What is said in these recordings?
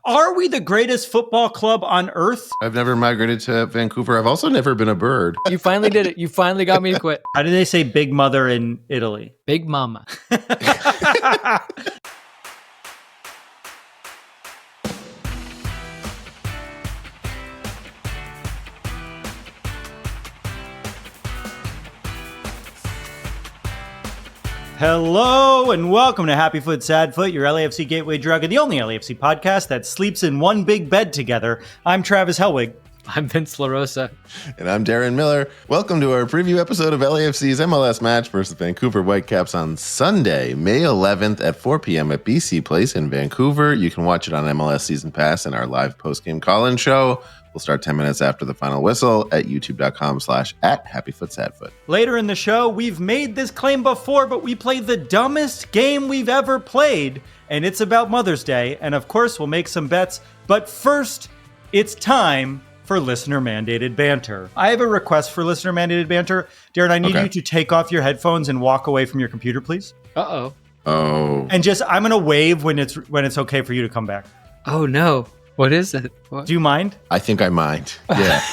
Are we the greatest football club on earth? I've never migrated to Vancouver. I've also never been a bird. You finally did it. You finally got me to quit. How do they say big mother in Italy? Big mama. Hello and welcome to Happy Foot, Sad Foot, your LAFC gateway drug and the only LAFC podcast that sleeps in one big bed together. I'm Travis Helwig. I'm Vince LaRosa. And I'm Darren Miller. Welcome to our preview episode of LAFC's MLS match versus Vancouver Whitecaps on Sunday, May 11th at 4 p.m. at BC Place in Vancouver. You can watch it on MLS Season Pass and our live post-game call-in show. We'll start 10 minutes after the final whistle at youtube.com/@HappyFootSadFoot. Later in the show, we've made this claim before, but we play the dumbest game we've ever played, and it's about Mother's Day. And of course, we'll make some bets. But first, it's time for listener-mandated banter. I have a request for listener-mandated banter. Darren, I need you to take off your headphones and walk away from your computer, please. Uh-oh. Oh. And just, I'm going to wave when it's okay for you to come back. Oh, no. What is it? What? Do you mind? I think I mind. Yeah.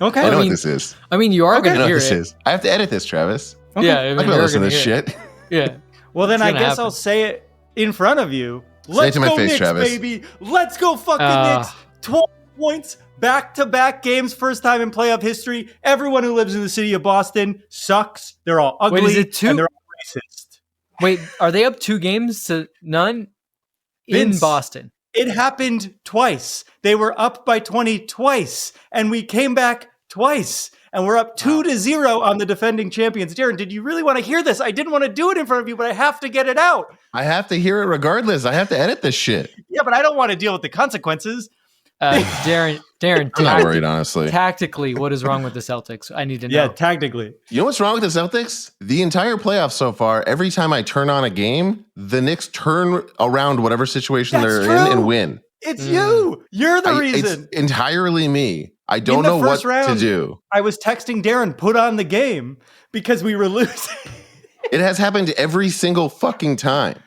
Okay. I know what this is. I mean, you are going to hear this it. is. I have to edit this, Travis. Okay. Yeah. I'm going to listen to this shit. Yeah. Well, then I guess happen. I'll say it in front of you. Say it to my face, Knicks, Travis. baby. Let's go fucking Knicks. 12 points, back-to-back games, first time in playoff history. Everyone who lives in the city of Boston sucks. They're all ugly. Wait, is it two? And they're all racist. Wait, are they up 2 games to none in Vince, Boston? It happened twice. They were up by 20 twice, and we came back twice. And we're up 2-0 on the defending champions. Darren, did you really want to hear this? I didn't want to do it in front of you, but I have to get it out. I have to hear it regardless. I have to edit this shit. Yeah, but I don't want to deal with the consequences. Darren, I'm not worried, honestly. Tactically, what is wrong with the Celtics? I need to know. Yeah, tactically. You know what's wrong with the Celtics? The entire playoffs so far, every time I turn on a game, the Knicks turn around whatever situation they're in and win. It's you. You're the reason. It's entirely me. I don't know what to do. I was texting Darren, put on the game because we were losing. It has happened every single fucking time.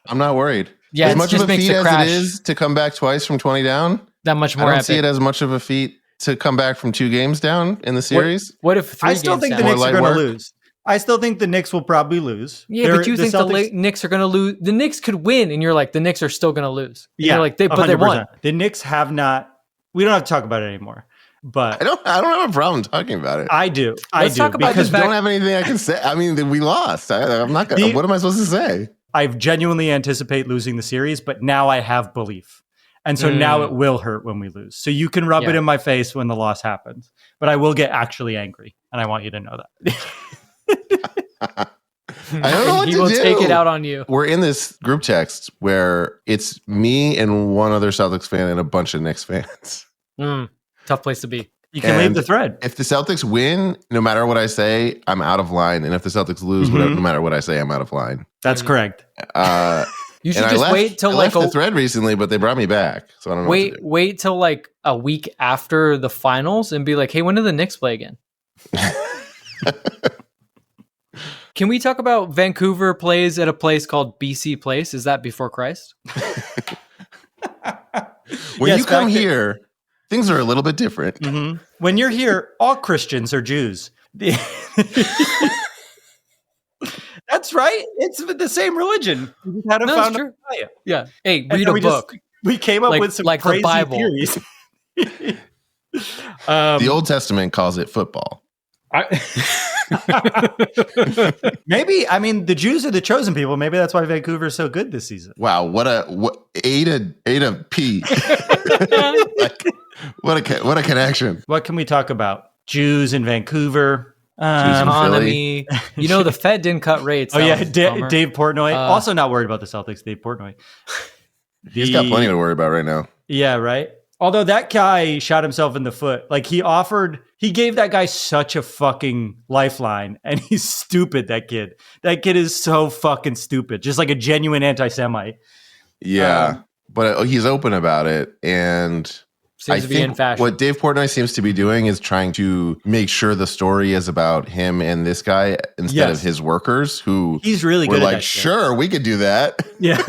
I'm not worried. Yeah, as much of a feat as crash it is to come back twice from 20 down, that much more I don't epic. see it as much of a feat to come back from 2 games down in the series. What if 3 I still games think down? the Knicks are going to work? lose. I still think the Knicks will probably lose. Yeah, but you think the Knicks are going to lose? The Knicks could win, and you're like, the Knicks are still going to lose. And Yeah, you're like, but 100%. they won. The Knicks have not. We don't have to talk about it anymore. But I don't have a problem talking about it. I do. Let's talk about because the I don't have anything I can say. I mean, we lost. I'm not going to. What am I supposed to say? I genuinely anticipate losing the series, but now I have belief. And so now it will hurt when we lose. So you can rub it in my face when the loss happens. But I will get actually angry. And I want you to know that. I don't know what to do. He will take it out on you. We're in this group text where it's me and one other Celtics fan and a bunch of Knicks fans. Tough place to be. You can leave the thread. If the Celtics win, no matter what I say, I'm out of line. And if the Celtics lose, no matter what I say, I'm out of line. That's correct. You should just wait till I left the thread recently, but they brought me back. So I don't know. Wait till like a week after the finals and be like, hey, when do the Knicks play again? Can we talk about Vancouver plays at a place called BC Place? Is that before Christ? When you come here, things are a little bit different. Mm-hmm. When you're here, all Christians are Jews. That's right. It's the same religion. We had That's true. Yeah. Hey, read a book. We came up with some like crazy the Bible. theories. The Old Testament calls it football. Maybe, I mean, the Jews are the chosen people. Maybe that's why Vancouver is so good this season. Wow, what a P. What a connection. What can we talk about? Jews in Vancouver. Economy. You know, the Fed didn't cut rates. Dave Portnoy. Also not worried about the Celtics. Dave Portnoy. He's got plenty to worry about right now. Yeah, right. Although that guy shot himself in the foot. Like he gave that guy such a fucking lifeline, and he's stupid, that kid. That kid is so fucking stupid. Just like a genuine anti-Semite. Yeah. But he's open about it, and Seems to be in fashion. What Dave Portnoy seems to be doing is trying to make sure the story is about him and this guy instead of his workers, who he's really were good like, at that sure, we could do that. Yeah.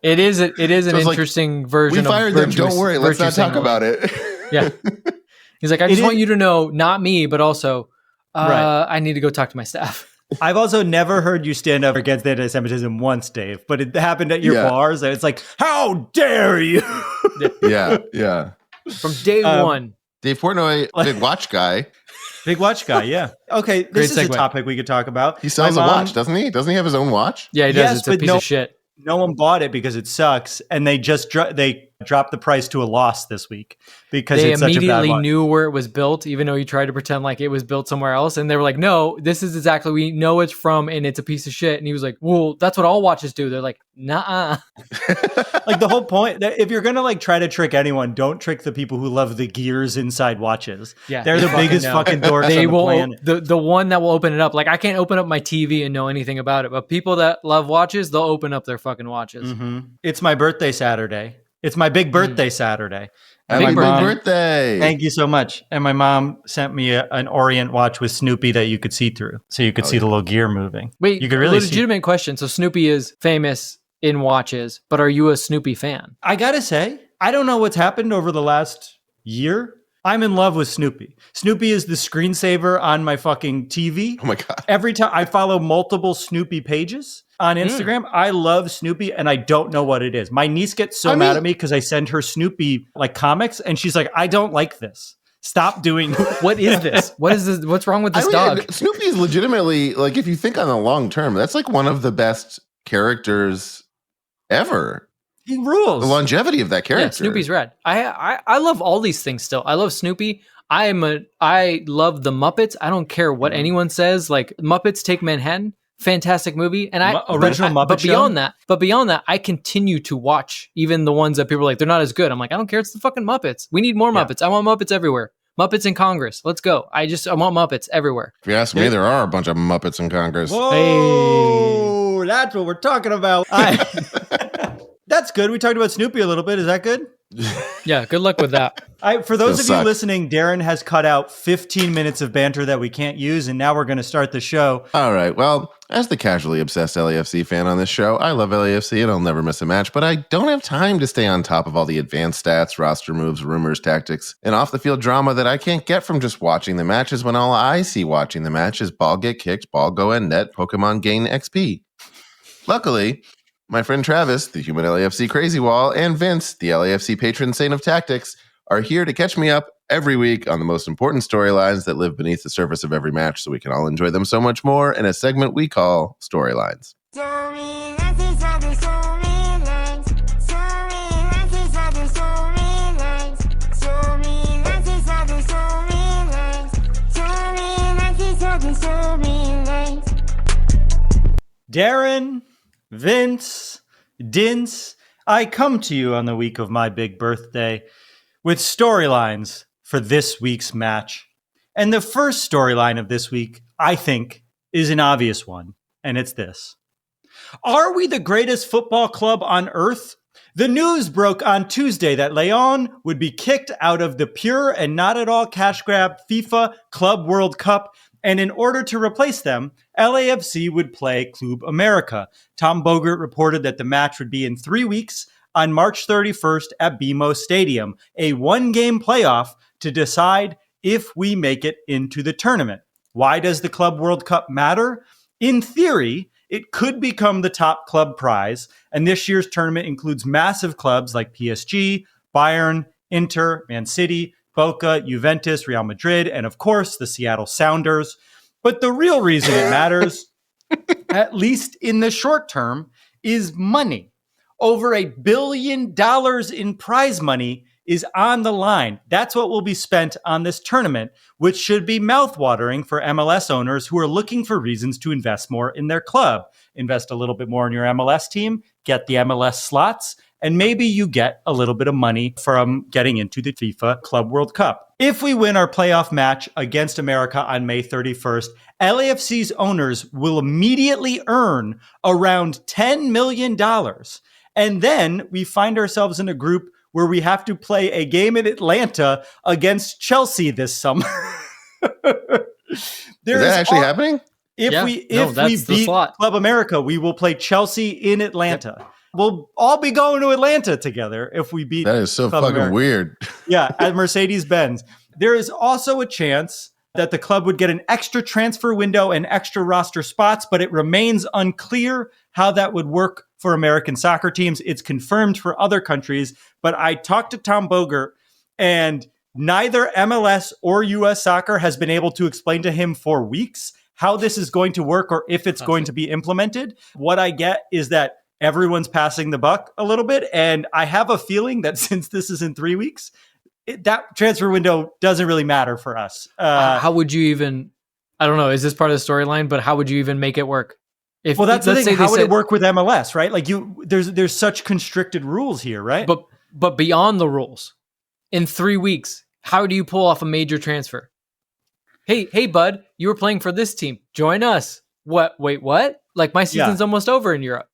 It is an interesting version. We fired them. Don't worry. Let's not talk about it. Yeah. He's like, I just want you to know, not me, but also, I need to go talk to my staff. I've also never heard you stand up against anti-Semitism once, Dave, but it happened at your bars. And it's like, how dare you? Yeah. From day one. Dave Portnoy, big watch guy. Big watch guy, yeah. Okay, this is a topic we could talk about. He sells a watch, doesn't he? Doesn't he have his own watch? Yeah, he does. Yes, it's a piece of shit. No one bought it because it sucks, and they just dropped the price to a loss this week because they it's such a bad immediately watch. knew where it was built, even though he tried to pretend like it was built somewhere else. And they were like, "No, this is exactly we know it's from, and it's a piece of shit." And he was like, "Well, that's what all watches do." They're like, "Nah." Like the whole point that if you're gonna like try to trick anyone, don't trick the people who love the gears inside watches. Yeah, they're the biggest fucking dorks on the planet. The one that will open it up. Like I can't open up my TV and know anything about it, but people that love watches, they'll open up their fucking watches. Mm-hmm. It's my birthday Saturday. It's my big birthday Saturday. And big birthday. Thank you so much. And my mom sent me an Orient watch with Snoopy that you could see through. So you could see the little gear moving. Wait, you could really legitimate question. So Snoopy is famous in watches, but are you a Snoopy fan? I gotta say, I don't know what's happened over the last year. I'm in love with Snoopy. Snoopy is the screensaver on my fucking TV. Oh my God. Every time I follow multiple Snoopy pages on Instagram, I love Snoopy and I don't know what it is. My niece gets mad at me because I send her Snoopy like comics and she's like, I don't like this. Stop doing What is this? What is this? What's wrong with this dog? Snoopy is legitimately, like, if you think on the long term, that's like one of the best characters ever. He rules. The longevity of that character. Yeah, Snoopy's rad. I love all these things still. I love Snoopy. I love the Muppets. I don't care what anyone says. Like Muppets Take Manhattan, fantastic movie. And but beyond that, I continue to watch even the ones that people are like, they're not as good. I'm like, I don't care. It's the fucking Muppets. We need more Muppets. I want Muppets everywhere. Muppets in Congress. Let's go. I want Muppets everywhere. If you ask me, there are a bunch of Muppets in Congress. Whoa, that's what we're talking about. That's good. We talked about Snoopy a little bit. Is that good? Yeah, good luck with that. For those of you listening, Darren has cut out 15 minutes of banter that we can't use, and now we're going to start the show. All right. Well, as the casually obsessed LAFC fan on this show, I love LAFC and I'll never miss a match, but I don't have time to stay on top of all the advanced stats, roster moves, rumors, tactics, and off-the-field drama that I can't get from just watching the matches when all I see watching the match is ball get kicked, ball go in net, Pokemon gain XP. Luckily, my friend Travis, the human LAFC crazy wall, and Vince, the LAFC patron saint of tactics, are here to catch me up every week on the most important storylines that live beneath the surface of every match so we can all enjoy them so much more in a segment we call Storylines. Darren, Vince, Dince, I come to you on the week of my big birthday with storylines for this week's match. And the first storyline of this week, I think, is an obvious one, and it's this. Are we the greatest football club on earth? The news broke on Tuesday that Leon would be kicked out of the pure and not at all cash grab FIFA Club World Cup, and in order to replace them, LAFC would play Club América. Tom Bogert reported that the match would be in 3 weeks on March 31st at BMO Stadium, a one-game playoff to decide if we make it into the tournament. Why does the Club World Cup matter? In theory, it could become the top club prize, and this year's tournament includes massive clubs like PSG, Bayern, Inter, Man City, Boca, Juventus, Real Madrid, and of course, the Seattle Sounders. But the real reason it matters, at least in the short term, is money. Over $1 billion in prize money is on the line. That's what will be spent on this tournament, which should be mouthwatering for MLS owners who are looking for reasons to invest more in their club. Invest a little bit more in your MLS team, get the MLS slots, and maybe you get a little bit of money from getting into the FIFA Club World Cup. If we win our playoff match against America on May 31st, LAFC's owners will immediately earn around $10 million. And then we find ourselves in a group where we have to play a game in Atlanta against Chelsea this summer. Is that actually happening? If we beat Club America, we will play Chelsea in Atlanta. Yep. We'll all be going to Atlanta together if we beat. That is so Club fucking America. Weird. Yeah, at Mercedes-Benz. There is also a chance that the club would get an extra transfer window and extra roster spots, but it remains unclear how that would work for American soccer teams. It's confirmed for other countries, but I talked to Tom Bogert, and neither MLS or US Soccer has been able to explain to him for weeks how this is going to work or if it's going to be implemented. What I get is that everyone's passing the buck a little bit, and I have a feeling that since this is in 3 weeks, that transfer window doesn't really matter for us. How would you even, I don't know, is this part of the storyline, but how would you even make it work? Well, that's the thing. How would it work with MLS, right? Like there's such constricted rules here, right? But beyond the rules, in 3 weeks, how do you pull off a major transfer? Hey, bud, you were playing for this team. Join us. What? Wait, what? Like my season's almost over in Europe.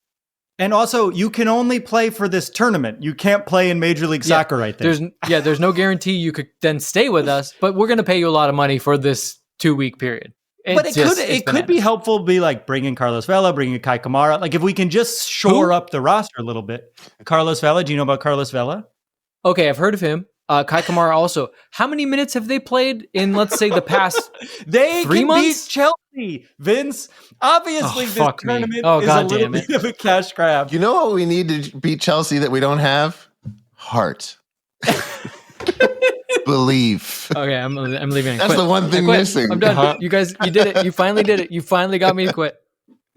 And also, you can only play for this tournament. You can't play in Major League Soccer right there. There's no guarantee you could then stay with us, but we're going to pay you a lot of money for this 2 week period. It could be helpful to be like bringing Carlos Vela, bringing Kai Kamara. Like if we can just shore up the roster a little bit. Carlos Vela, do you know about Carlos Vela? Okay, I've heard of him. Kai Kamara also. How many minutes have they played in, let's say, the past 3 months? Beat Chelsea, Vince. Obviously, this tournament is a little bit of a cash grab. You know what we need to beat Chelsea that we don't have? Heart. Belief. Okay, I'm leaving. That's the one thing missing. I'm done. You guys, you did it. You finally did it. You finally got me to quit.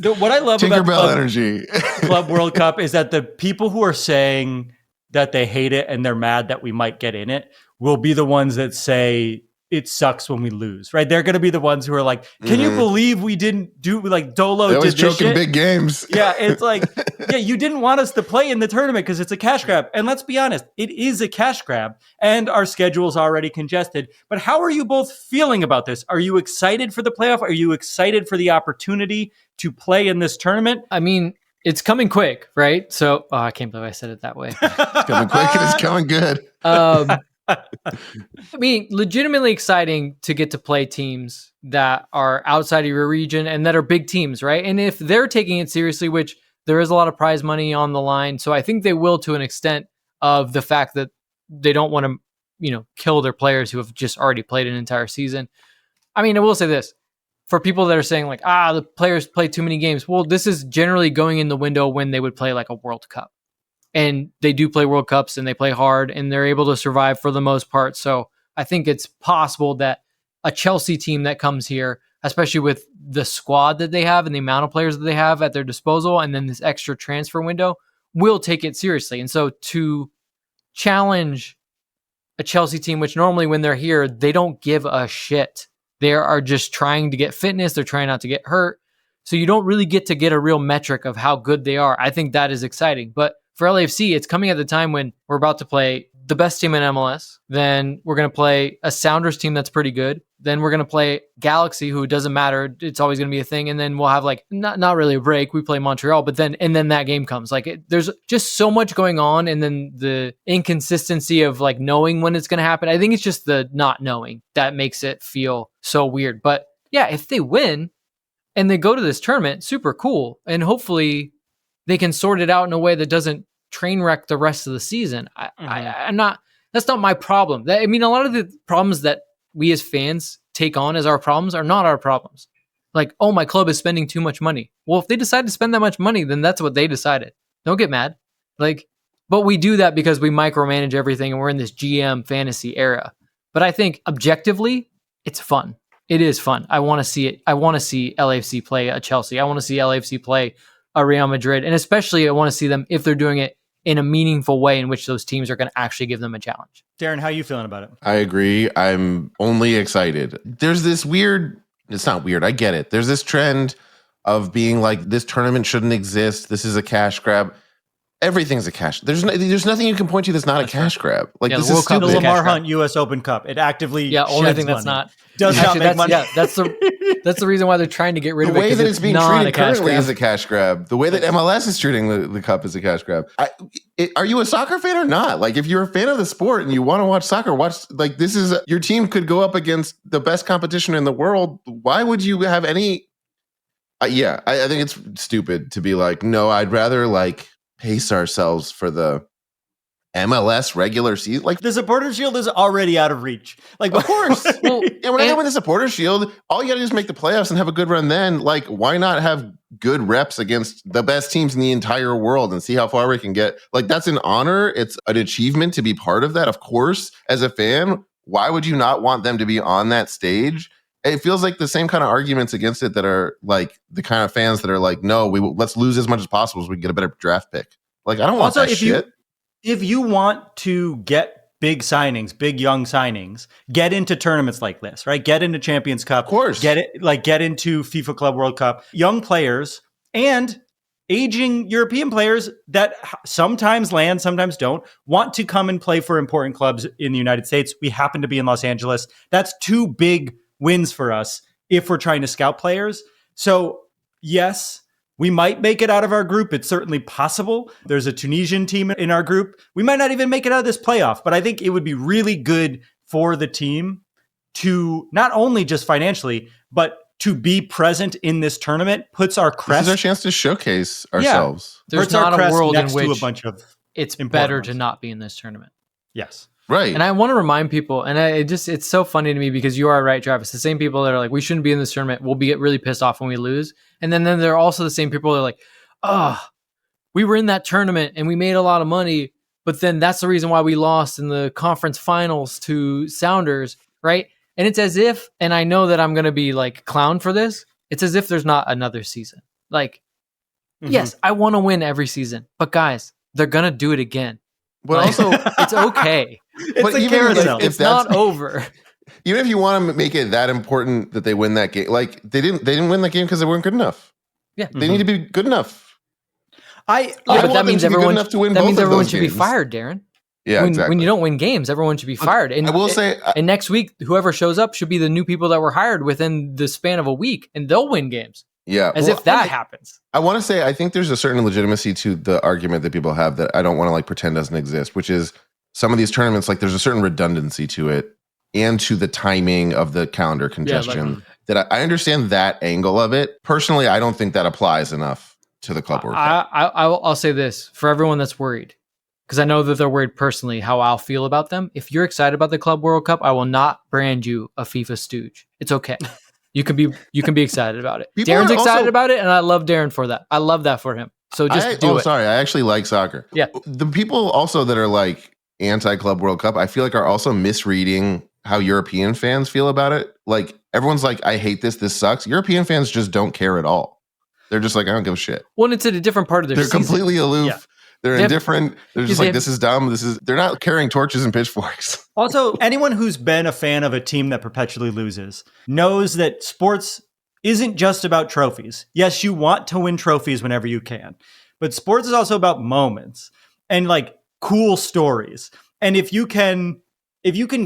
What I love Tinkerbell about energy. Club World Cup is that the people who are saying that they hate it and they're mad that we might get in it will be the ones that say it sucks when we lose, right? They're going to be the ones who are like, can you believe we didn't do, like Dolo they always did this choking shit? Big games. Yeah, it's like, yeah, you didn't want us to play in the tournament because it's a cash grab. And let's be honest, it is a cash grab and our schedule's already congested. But how are you both feeling about this? Are you excited for the playoff? Are you excited for the opportunity to play in this tournament? I mean, it's coming quick, right? So, I can't believe I said it that way. It's coming quick and it's coming good. I mean, legitimately exciting to get to play teams that are outside of your region and that are big teams, right? And if they're taking it seriously, which there is a lot of prize money on the line, so I think they will to an extent of the fact that they don't want to, kill their players who have just already played an entire season. I mean, I will say this. For people that are saying like, the players play too many games. Well, this is generally going in the window when they would play like a World Cup. And they do play World Cups and they play hard and they're able to survive for the most part. So I think it's possible that a Chelsea team that comes here, especially with the squad that they have and the amount of players that they have at their disposal and then this extra transfer window, will take it seriously. And so to challenge a Chelsea team, which normally when they're here, they don't give a shit. They are just trying to get fitness. They're trying not to get hurt. So you don't really get to get a real metric of how good they are. I think that is exciting. But for LAFC, it's coming at the time when we're about to play the best team in MLS. Then we're going to play a Sounders team that's pretty good. Then we're going to play Galaxy, who doesn't matter. It's always going to be a thing. And then we'll have like, not really a break. We play Montreal, but then that game comes. Like there's just so much going on. And then the inconsistency of like knowing when it's going to happen. I think it's just the not knowing that makes it feel so weird. But yeah, if they win and they go to this tournament, super cool. And hopefully they can sort it out in a way that doesn't train wreck the rest of the season. That's not my problem. A lot of the problems that we as fans take on as our problems are not our problems. Like, oh, my club is spending too much money. Well, if they decide to spend that much money, then that's what they decided. Don't get mad. But we do that because we micromanage everything and we're in this GM fantasy era. But I think objectively, it's fun. It is fun. I want to see it. I want to see LAFC play a Chelsea. I want to see LAFC play a Real Madrid. And especially I want to see them if they're doing it in a meaningful way in which those teams are going to actually give them a challenge. Darren, how are you feeling about it? I agree. I'm only excited. There's this weird, it's not weird, I get it. There's this trend of being like, this tournament shouldn't exist. This is a cash grab. everything's a cash. There's nothing you can point to that's not a cash grab. Like this is stupid. The Lamar Hunt U.S. Open Cup. It actively only thing money. That's not does actually, not make money. Yeah, that's the reason why they're trying to get rid of it. The way that it's being treated currently grab. is a cash grab. The way that MLS is treating the cup is a cash grab. Are you a soccer fan or not? Like, if you're a fan of the sport and you want to watch soccer, like this is your team could go up against the best competition in the world. Why would you have any? I think it's stupid to be like, no, I'd rather like pace ourselves for the MLS regular season. Like the Supporters Shield is already out of reach. Like, of course. When I win the Supporters Shield, all you got to do is make the playoffs and have a good run. Then, like, why not have good reps against the best teams in the entire world and see how far we can get? Like, that's an honor. It's an achievement to be part of that. Of course, as a fan, why would you not want them to be on that stage? It feels like the same kind of arguments against it that are like the kind of fans that are like, no, let's lose as much as possible so we can get a better draft pick. Like, I don't want that shit. If you want to get big signings, big young signings, get into tournaments like this, right? Get into Champions Cup. Of course. Get into FIFA Club World Cup. Young players and aging European players that sometimes land, sometimes don't, want to come and play for important clubs in the United States. We happen to be in Los Angeles. That's 2 big wins for us if we're trying to scout players. So, yes, we might make it out of our group. It's certainly possible. There's a Tunisian team in our group. We might not even make it out of this playoff, but I think it would be really good for the team to not only just financially, but to be present in this tournament. Puts our crest. This is our chance to showcase ourselves. There's not a world in which a bunch of it's better to not be in this tournament. Yes. Right. And I want to remind people, and it's so funny to me because you are right, Travis. The same people that are like, we shouldn't be in this tournament will get really pissed off when we lose. And then there are also the same people that are like, we were in that tournament and we made a lot of money, but then that's the reason why we lost in the conference finals to Sounders, right? And it's as if, and I know that I'm going to be like clowned for this, it's as if there's not another season. Like, yes, I want to win every season, but guys, they're going to do it again. But also, it's okay. It's a carousel. It's not over. Even if you want to make it that important that they win that game, like they didn't win that game because they weren't good enough. Yeah, they need to be good enough. But that means everyone should be fired, Darren. Yeah, exactly. When you don't win games, everyone should be fired. And I will say, and next week, whoever shows up should be the new people that were hired within the span of a week, and they'll win games. Yeah, as if that happens. I want to say, I think there's a certain legitimacy to the argument that people have that I don't want to like pretend doesn't exist, which is some of these tournaments, like there's a certain redundancy to it and to the timing of the calendar congestion that I understand that angle of it. Personally, I don't think that applies enough to the Club World Cup. I'll say this for everyone that's worried, because I know that they're worried personally how I'll feel about them. If you're excited about the Club World Cup, I will not brand you a FIFA stooge. It's okay. You can be excited about it. Darren's excited about it, and I love Darren for that. I love that for him. So just do it. Sorry, I actually like soccer. Yeah. The people also that are like anti-Club World Cup, I feel like are also misreading how European fans feel about it. Like everyone's like, I hate this. This sucks. European fans just don't care at all. They're just like, I don't give a shit. Well, it's at a different part of their season. They're completely aloof. Yeah. They're indifferent. They're just like, this is dumb. They're not carrying torches and pitchforks. Also, anyone who's been a fan of a team that perpetually loses knows that sports isn't just about trophies. Yes, you want to win trophies whenever you can, but sports is also about moments and like cool stories. And if you can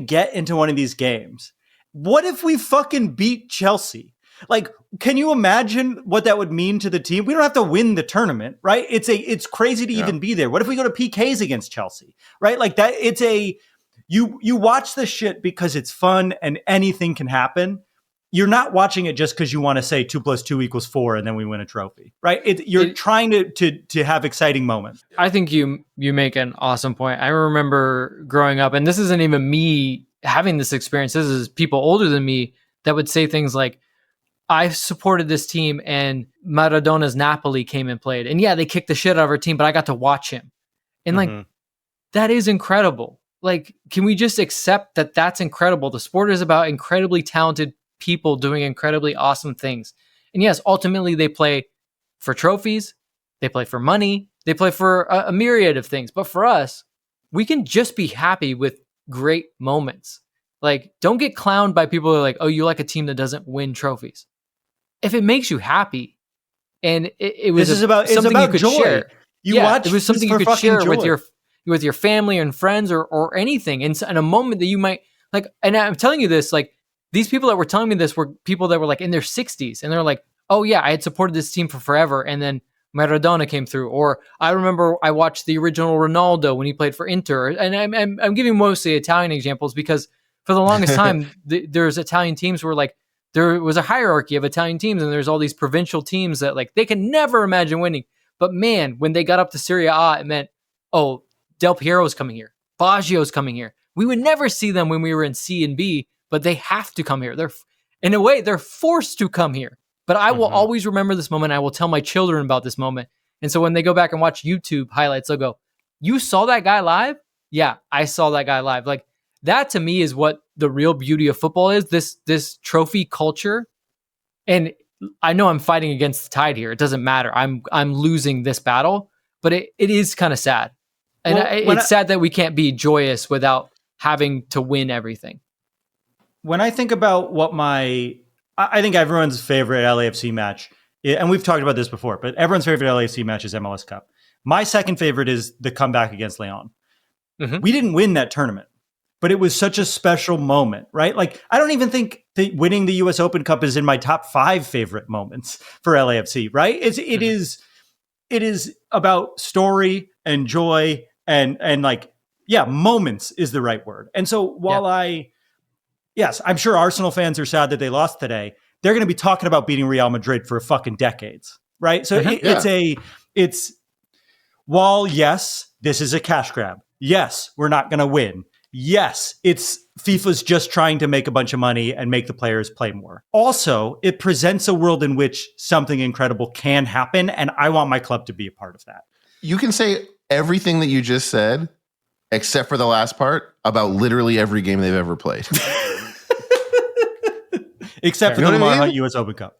get into one of these games, what if we fucking beat Chelsea? Like, can you imagine what that would mean to the team? We don't have to win the tournament, right? It's crazy to even be there. What if we go to PKs against Chelsea, right? Like that, you watch the shit because it's fun and anything can happen. You're not watching it just because you want to say 2 + 2 = 4 and then we win a trophy, right? You're trying to have exciting moments. I think you make an awesome point. I remember growing up, and this isn't even me having this experience. This is people older than me that would say things like, I supported this team and Maradona's Napoli came and played. And yeah, they kicked the shit out of our team, but I got to watch him. And like, that is incredible. Like, can we just accept that that's incredible? The sport is about incredibly talented people doing incredibly awesome things. And yes, ultimately they play for trophies. They play for money. They play for a myriad of things. But for us, we can just be happy with great moments. Like, don't get clowned by people who are like, oh, you like a team that doesn't win trophies. If it makes you happy and it was something you could joy. share. It was something you could share with your family and friends or anything. And in a moment that you might like, and I'm telling you this, like these people that were telling me this were people that were like in their 60s, and they're like, oh yeah, I had supported this team for forever, and then Maradona came through. Or I remember I watched the original Ronaldo when he played for Inter. And I'm giving mostly Italian examples because for the longest time, there's Italian teams where like there was a hierarchy of Italian teams, and there's all these provincial teams that like they can never imagine winning. But man, when they got up to Serie A, it meant, oh, Del Piero's coming here. Baggio's coming here. We would never see them when we were in C and B, but they have to come here. In a way, they're forced to come here. But I will always remember this moment. I will tell my children about this moment. And so when they go back and watch YouTube highlights, they'll go, you saw that guy live? Yeah, I saw that guy live. Like that to me is what the real beauty of football is, this trophy culture. And I know I'm fighting against the tide here. It doesn't matter. I'm losing this battle, but it is kind of sad. And it's sad that we can't be joyous without having to win everything. When I think about I think everyone's favorite LAFC match, and we've talked about this before, but everyone's favorite LAFC match is MLS Cup. My second favorite is the comeback against Leon. Mm-hmm. We didn't win that tournament, but it was such a special moment, right? Like, I don't even think that winning the US Open Cup is in my top 5 favorite moments for LAFC, right? It is about story and joy and like, yeah, moments is the right word. And so while yes, I'm sure Arsenal fans are sad that they lost today, they're going to be talking about beating Real Madrid for fucking decades, right? So while yes, this is a cash grab. Yes, we're not going to win. Yes, FIFA's just trying to make a bunch of money and make the players play more. Also, it presents a world in which something incredible can happen, and I want my club to be a part of that. You can say everything that you just said, except for the last part, about literally every game they've ever played. Except for the Lamar Hunt US Open Cup.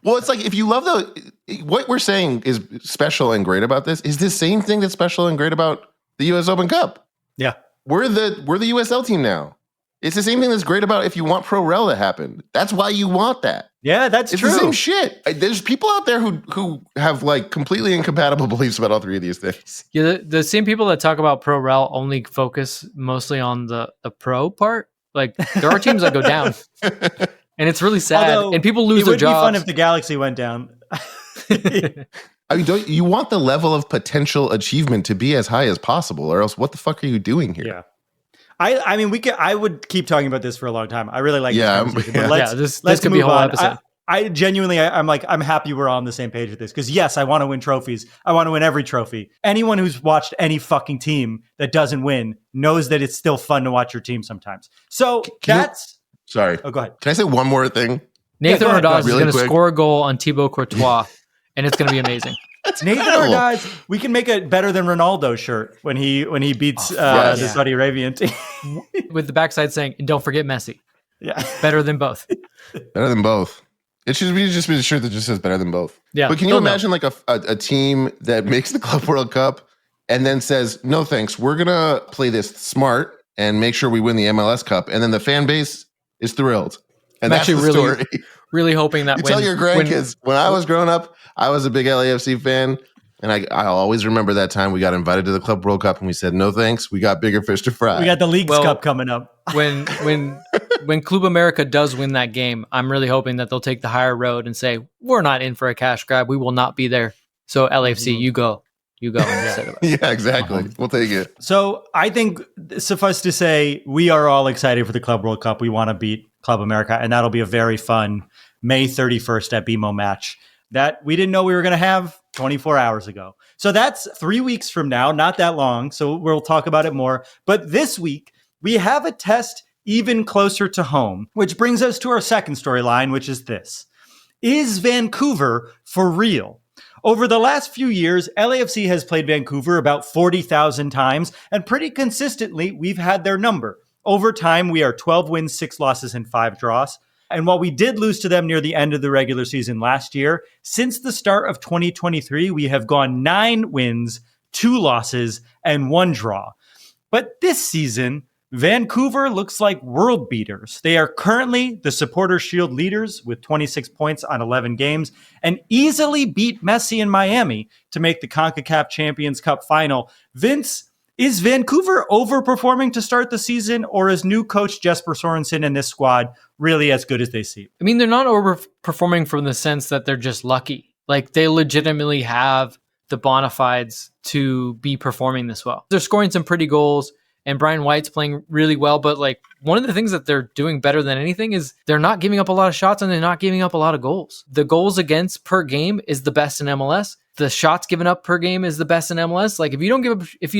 Well, it's like if you love what we're saying is special and great about this is the same thing that's special and great about the US Open Cup. Yeah. We're the USL team now. It's the same thing that's great about if you want Pro Rel to happen. That's why you want that. Yeah, that's true. It's the same shit. There's people out there who have like completely incompatible beliefs about all three of these things. Yeah, the same people that talk about Pro Rel only focus mostly on the pro part. Like there are teams that go down. And it's really sad. Although, and people lose their jobs. It would be fun if the Galaxy went down. I mean, you want the level of potential achievement to be as high as possible, or else what the fuck are you doing here? Yeah. I mean, I would keep talking about this for a long time. I really like this conversation. But this could be a whole episode. I genuinely, I'm happy we're on the same page with this. Because yes, I want to win trophies. I want to win every trophy. Anyone who's watched any fucking team that doesn't win knows that it's still fun to watch your team sometimes. So Sorry. Oh, go ahead. Can I say one more thing? Nathan Ordaz is going to score a goal on Thibaut Courtois, and it's going to be amazing. Nathan Ordaz, we can make a better than Ronaldo shirt when he beats the Saudi Arabian team. With the backside saying, and don't forget Messi. Yeah. Better than both. Better than both. It should just be a shirt that just says better than both. Yeah. But can you imagine like a team that makes the Club World Cup and then says, no thanks, we're going to play this smart and make sure we win the MLS Cup. And then the fan base is thrilled. And I'm that's actually the story. Really hoping that you tell your grandkids, when I was growing up, I was a big LAFC fan. And I always remember that time we got invited to the Club World Cup and we said, no thanks, we got bigger fish to fry. We got the Leagues Cup coming up. When Club América does win that game, I'm really hoping that they'll take the higher road and say, we're not in for a cash grab. We will not be there. So LAFC, you go. Yeah, exactly. We'll take it. So I think suffice to say, we are all excited for the Club World Cup. We want to beat Club América, and that'll be a very fun May 31st at BMO match that we didn't know we were going to have 24 hours ago. So that's 3 weeks from now, not that long. So we'll talk about it more. But this week, we have a test even closer to home, which brings us to our second storyline, which is this. Is Vancouver for real? Over the last few years, LAFC has played Vancouver about 40,000 times, and pretty consistently, we've had their number. Over time, we are 12 wins, 6 losses, and 5 draws. And while we did lose to them near the end of the regular season last year, since the start of 2023, we have gone 9 wins, 2 losses, and 1 draw. But this season, Vancouver looks like world beaters. They are currently the Supporter Shield leaders with 26 points on 11 games and easily beat Messi in Miami to make the CONCACAF Champions Cup final. Vince, is Vancouver overperforming to start the season, or is new coach Jesper Sorensen and this squad really as good as they seem? I mean, they're not overperforming from the sense that they're just lucky. Like, they legitimately have the bona fides to be performing this well. They're scoring some pretty goals, and Brian White's playing really well, but like, one of the things that they're doing better than anything is they're not giving up a lot of shots and they're not giving up a lot of goals. The goals against per game is the best in MLS. The shots given up per game is the best in MLS. Like, if you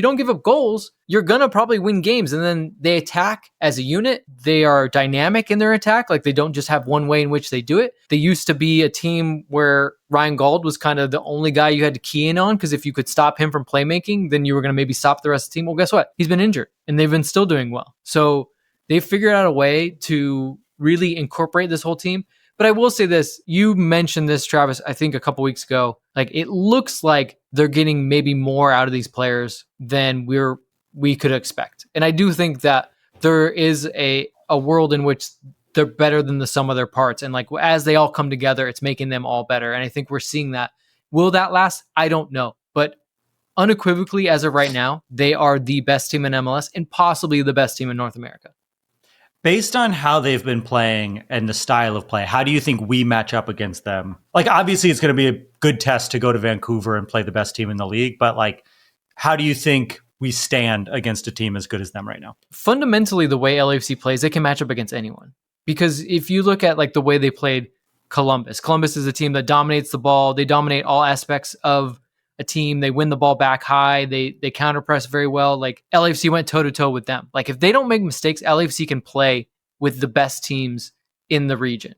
don't give up goals, you're gonna probably win games. And then they attack as a unit. They are dynamic in their attack. Like, they don't just have one way in which they do it. They used to be a team where Ryan Gauld was kind of the only guy you had to key in on, because if you could stop him from playmaking, then you were gonna maybe stop the rest of the team. Well, guess what? He's been injured and they've been still doing well. So they've figured out a way to really incorporate this whole team. But I will say this, you mentioned this, Travis, I think a couple weeks ago. Like, it looks like they're getting maybe more out of these players than we could expect. And I do think that there is a world in which they're better than the sum of their parts. And like, as they all come together, it's making them all better. And I think we're seeing that. Will that last? I don't know. But unequivocally, as of right now, they are the best team in MLS and possibly the best team in North America. Based on how they've been playing and the style of play, how do you think we match up against them? Like, obviously, it's going to be a good test to go to Vancouver and play the best team in the league. But like, how do you think we stand against a team as good as them right now? Fundamentally, the way LAFC plays, they can match up against anyone. Because if you look at like the way they played Columbus is a team that dominates the ball. They dominate all aspects of a team. They win the ball back high. They counter press very well. Like, LAFC went toe to toe with them. Like, if they don't make mistakes, LAFC can play with the best teams in the region.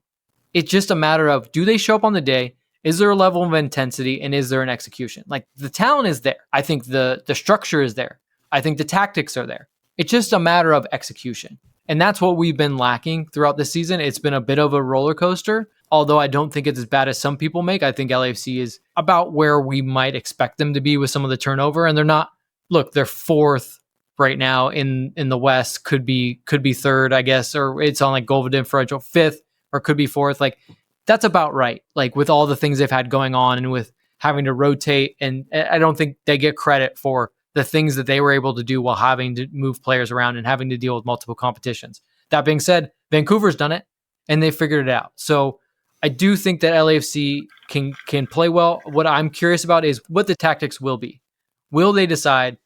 It's just a matter of, do they show up on the day? Is there a level of intensity, and is there an execution? Like, the talent is there. I think the structure is there. I think the tactics are there. It's just a matter of execution. And that's what we've been lacking throughout the season. It's been a bit of a roller coaster, although I don't think it's as bad as some people make. I think LAFC is about where we might expect them to be with some of the turnover. And they're not, look, they're fourth right now in the West, could be third, I guess, or it's on like goal differential, fifth, or could be fourth. Like, that's about right. Like, with all the things they've had going on and with having to rotate. And I don't think they get credit for the things that they were able to do while having to move players around and having to deal with multiple competitions. That being said, Vancouver's done it and they figured it out. So I do think that LAFC can play well. What I'm curious about is what the tactics will be. Will they decide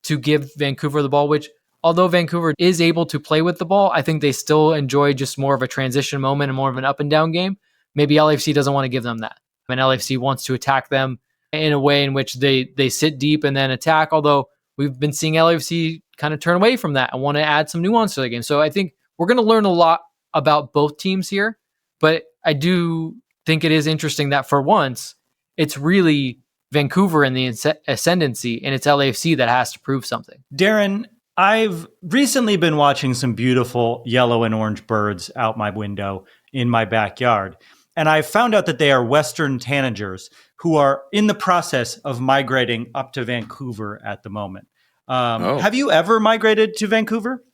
to give Vancouver the ball, which, although Vancouver is able to play with the ball, I think they still enjoy just more of a transition moment and more of an up and down game. Maybe LAFC doesn't want to give them that. And LAFC wants to attack them in a way in which they sit deep and then attack, although we've been seeing LAFC kind of turn away from that and want to add some nuance to the game. So I think we're going to learn a lot about both teams here, but I do think it is interesting that for once, it's really Vancouver in the ascendancy, and it's LAFC that has to prove something. Darren, I've recently been watching some beautiful yellow and orange birds out my window in my backyard. And I found out that they are Western tanagers who are in the process of migrating up to Vancouver at the moment. Have you ever migrated to Vancouver?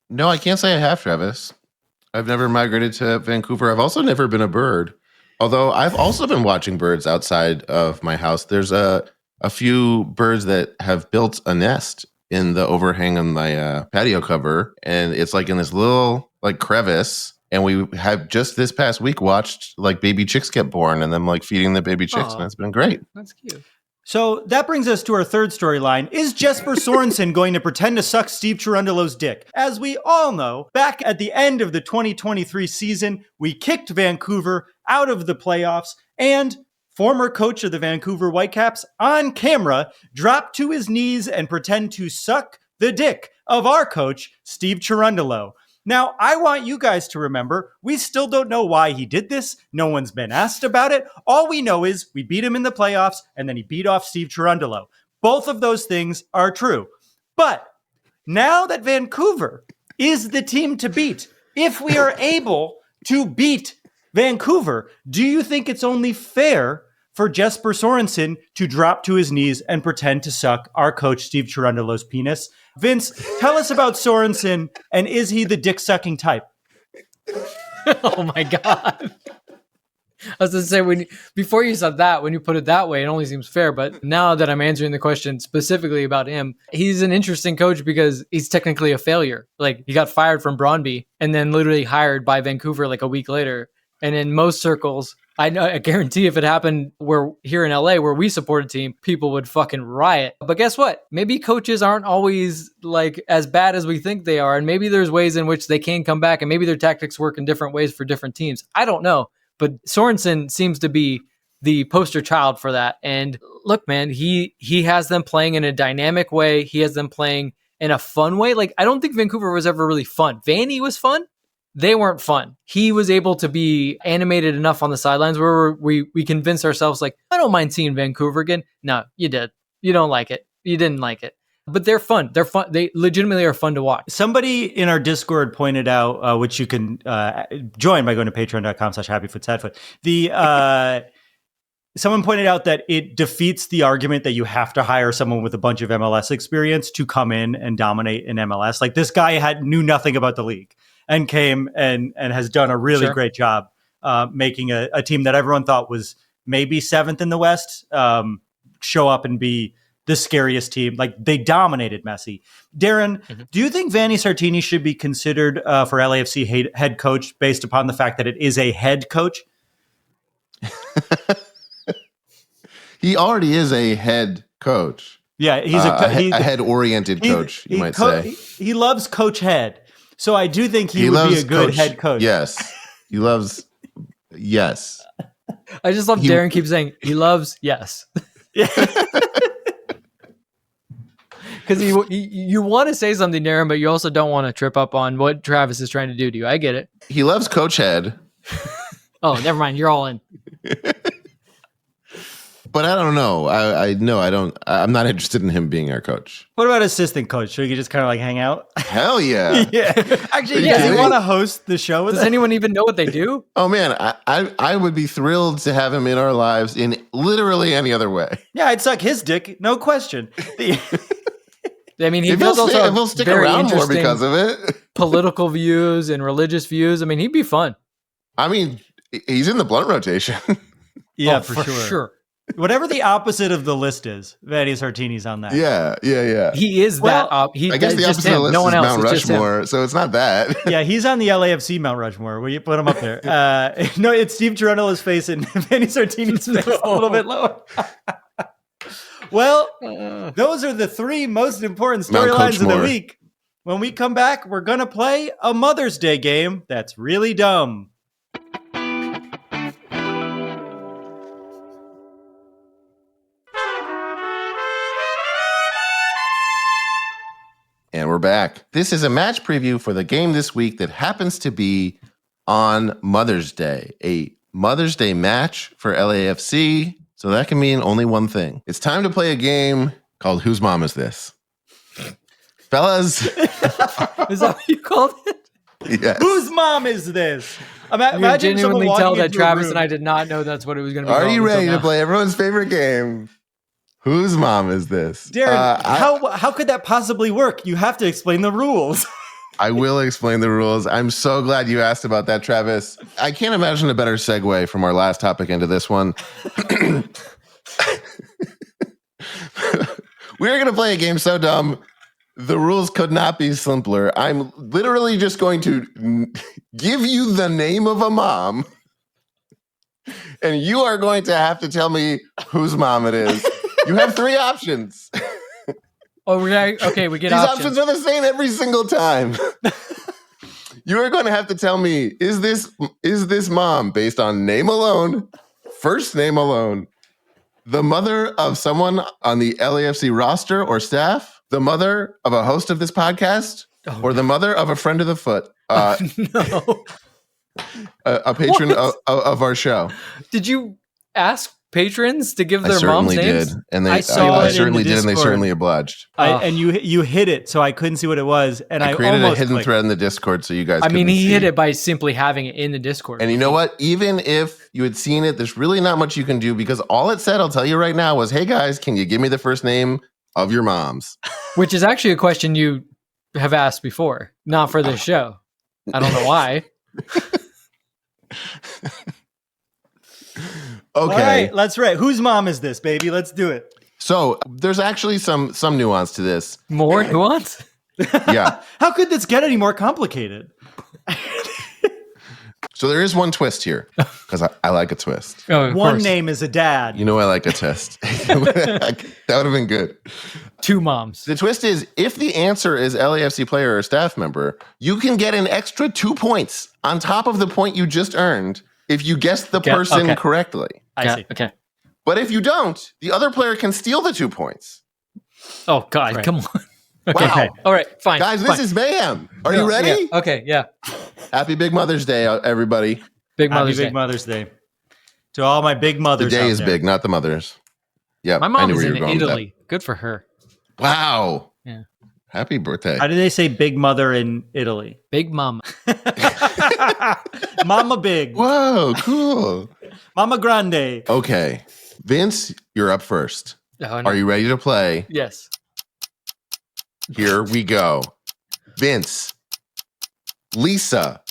No, I can't say I have, Travis. I've never migrated to Vancouver. I've also never been a bird, although I've also been watching birds outside of my house. There's a few birds that have built a nest in the overhang on my patio cover, and it's like in this little like crevice. And we have just this past week watched like baby chicks get born and them like feeding the baby chicks. Aww. And it's been great. That's cute. So that brings us to our third storyline. Is Jesper Sorensen going to pretend to suck Steve Cherundolo's dick? As we all know, back at the end of the 2023 season, we kicked Vancouver out of the playoffs, and former coach of the Vancouver Whitecaps on camera dropped to his knees and pretend to suck the dick of our coach, Steve Cherundolo. Now, I want you guys to remember, we still don't know why he did this. No one's been asked about it. All we know is we beat him in the playoffs, and then he beat off Steve Cherundolo. Both of those things are true. But now that Vancouver is the team to beat, if we are able to beat Vancouver, do you think it's only fair for Jesper Sorensen to drop to his knees and pretend to suck our coach Steve Cherundolo's penis. Vince, tell us about Sorensen, and is he the dick-sucking type? Oh my God. I was going to say, before you said that, when you put it that way, it only seems fair. But now that I'm answering the question specifically about him, he's an interesting coach because he's technically a failure. Like, he got fired from Brøndby and then literally hired by Vancouver like a week later. And in most circles, I guarantee if it happened here in LA where we support a team, people would fucking riot. But guess what? Maybe coaches aren't always like as bad as we think they are. And maybe there's ways in which they can come back, and maybe their tactics work in different ways for different teams. I don't know. But Sorensen seems to be the poster child for that. And look, man, he has them playing in a dynamic way. He has them playing in a fun way. Like, I don't think Vancouver was ever really fun. Vanny was fun. They weren't fun. He was able to be animated enough on the sidelines where we convinced ourselves, like, I don't mind seeing Vancouver again. No, you did. You don't like it. You didn't like it. But they're fun. They're fun. They legitimately are fun to watch. Somebody in our Discord pointed out, which you can join by going to patreon.com/happyfootsadfoot. Someone pointed out that it defeats the argument that you have to hire someone with a bunch of MLS experience to come in and dominate in MLS. Like, this guy knew nothing about the league and came and has done a really great job making a team that everyone thought was maybe 7th in the West show up and be the scariest team. Like, they dominated Messi. Darren, do you think Vanni Sartini should be considered for LAFC head coach based upon the fact that it is a head coach? He already is a head coach. Yeah, he's a head-oriented coach, you might say. He loves Coach Head. So I do think he would be a good head coach. Yes. He loves, yes. I just love Darren keeps saying, he loves, yes. Because you want to say something, Darren, but you also don't want to trip up on what Travis is trying to do to you. I get it. He loves Coach Head. Oh, never mind. You're all in. But I don't know. I'm not interested in him being our coach. What about assistant coach? Should we just kind of like hang out? Hell yeah. Yeah. Actually, does he want to host the show with us? Does anyone even know what they do? Oh man, I would be thrilled to have him in our lives in literally any other way. Yeah, I'd suck his dick, no question. I mean, he'll stick around more because of it. Political views and religious views. I mean, he'd be fun. I mean, he's in the blunt rotation. Yeah, for sure. Whatever the opposite of the list is, Vanni Sartini's on that. Yeah. He is that. I guess the opposite of the list is Mount Rushmore, so it's not that. Yeah, he's on the LAFC Mount Rushmore. Will you put him up there? No, it's Steve Cherundolo's face and Vanni Sartini's face a little bit lower. Well, those are the 3 most important storylines of the week. When we come back, we're going to play a Mother's Day game that's really dumb. And we're back. This is a match preview for the game this week that happens to be on Mother's Day, a Mother's Day match for LAFC. So that can mean only one thing. It's time to play a game called Whose Mom Is This? Fellas. Is that what you called it? Yes. Whose mom is this? You genuinely tell that Travis and I did not know that's what it was going to be. Are you ready to play everyone's favorite game? Whose mom is this? Darren, how could that possibly work? You have to explain the rules. I will explain the rules. I'm so glad you asked about that, Travis. I can't imagine a better segue from our last topic into this one. We're going to play a game so dumb, the rules could not be simpler. I'm literally just going to give you the name of a mom, and you are going to have to tell me whose mom it is. You have 3 options. Oh, we get These options are the same every single time. You are going to have to tell me, is this mom based on name alone, first name alone, the mother of someone on the LAFC roster or staff, the mother of a host of this podcast, or the mother of a friend of the foot, no. a patron of our show? Did you ask patrons to give their I moms certainly names? did, and I saw I it in certainly the did, and they Discord. certainly obliged. And you hit it, so I couldn't see what it was, and I created a almost hidden clicked. thread in the Discord so you guys. I mean, couldn't he see. hit it by simply having it in the Discord. And you know what? Even if you had seen it, there's really not much you can do because all it said, I'll tell you right now, was, "Hey guys, can you give me the first name of your moms?" Which is actually a question you have asked before, not for this show. I don't know why. All Okay, right, let's rate. Whose mom is this, baby? Let's do it. so there's actually some nuance to this. More nuance? Yeah. How could this get any more complicated? So there is one twist here because I like a twist. Oh, of One course. name is a dad. You know, I like a twist. That would have been good. Two moms. The twist is if the answer is LAFC player or staff member, you can get an extra 2 points on top of the point you just earned if you guessed the person correctly. I see. Okay. But if you don't, the other player can steal the 2 points. Oh, God. Right. Come on. Okay. Wow. All right. Fine. Guys, this fine. is mayhem. Are you ready? Yeah. Okay. Yeah. Happy Big Mother's Day, everybody. Big Happy Mother's Big Day. Mother's Day. To all my big mothers The day out is there. big, not the mothers. Yeah, My I mom knew is where you in were going with Italy. Good for her. that. Wow. Yeah. Happy birthday. How do they say big mother in Italy? Big mom. Mama big. Whoa, cool. Mama grande. Okay. Vince, you're up first. Oh, no. Are you ready to play? Yes. Here we go. Vince. Lisa.